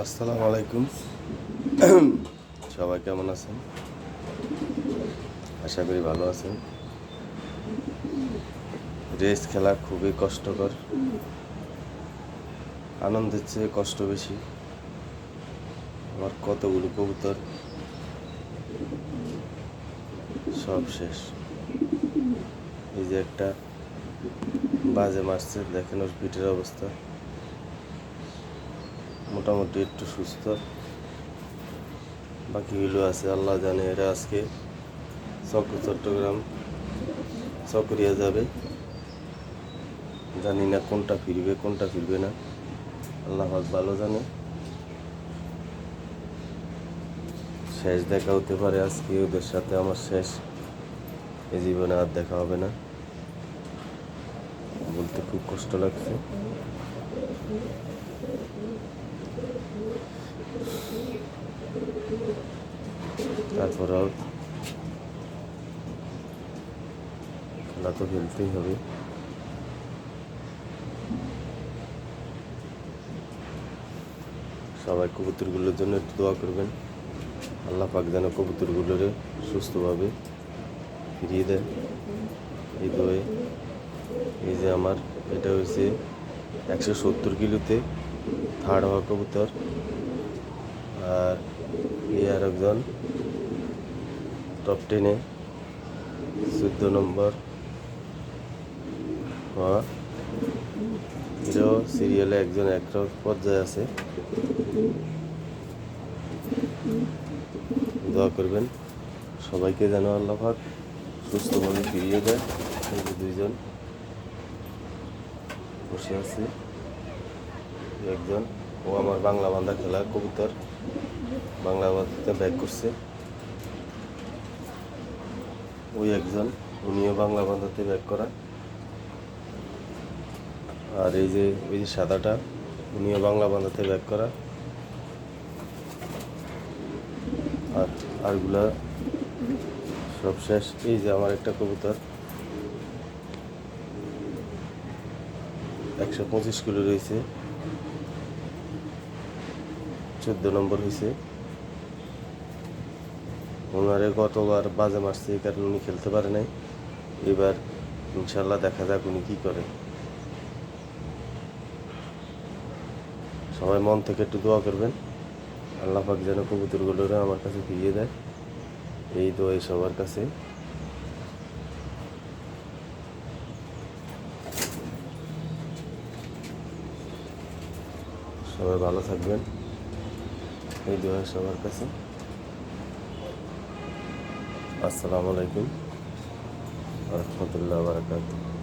আসসালামু আলাইকুম। সবাই কেমন আছেন? আশা করি ভালো আছেন। রেস খেলা খুবই কষ্টকর, আনন্দের চেয়ে কষ্ট বেশি। আমার কতগুলো কবুতর সব শেষ। এই যে একটা বাজে মারছে, দেখেন ওর পিঠের অবস্থা। মোটামুটি একটু সুস্থ, বাকিগুলো আছে আল্লাহ জানে। এরা আজকে চট্টগ্রাম চকরিয়া যাবে, জানি না কোনটা ফিরবে না, আল্লাহ পাক ভালো জানে। শেষ দেখা হতে পারে আজকে ওদের সাথে আমার শেষ, এ জীবনে আর দেখা হবে না। বলতে খুব কষ্ট লাগছে। তারপরেও খেলা তো খেলতেই হবে। সবাই কবুতরগুলোর জন্য একটু দোয়া করবেন, আল্লাহ পাক যেন কবুতরগুলোরে সুস্থভাবে ফিরিয়ে দেয় এই দোয়ে। এই যে আমার এটা হয়েছে 170 কিলোতে থার্ড হওয়া কবুতর, আর এই আরেকজন টপ 10-এ 14 নম্বর হওয়া। এরাও সিরিয়ালে একজন এক পর্যায়ে আছে। দোয়া করবেন সবাইকে যেন আল্লাহ পাক সুস্থভাবে ফিরিয়ে দেয়। এই যে দুইজন বসে আছে, একজন ও আমার বাংলা বান্ধা খেলা কবুতর, বাংলা বান্ধাতে ব্যাক করছে। ওই একজন, উনিও বাংলা বান্ধাতে ব্যাক করা। আর এই যে ওই যে সাদাটা, উনিও বাংলা বান্ধাতে ব্যাক করা। আর আরগুলা সব শেষ। এই যে আমার একটা কবুতর 125 কিলো রয়েছে, 14 নম্বর হয়েছে। ওনারে গতবার বাজে মারছে, এই কারণে উনি খেলতে পারে নাই। এবার ইনশাল্লাহ দেখা যাক উনি কী করে। সবাই মন থেকে একটু দোয়া করবেন, আল্লাহ পাক যেন কবুতরগুলোরে আমার কাছে ফিরিয়ে দেয়, এই দোয়াই সবার কাছে। সবাই ভালো থাকবেন, এই দোয়া সবার কাছে। আসসালামু আলাইকুম ওয়া রাহমাতুল্লাহি ওয়া বারাকাতুহু।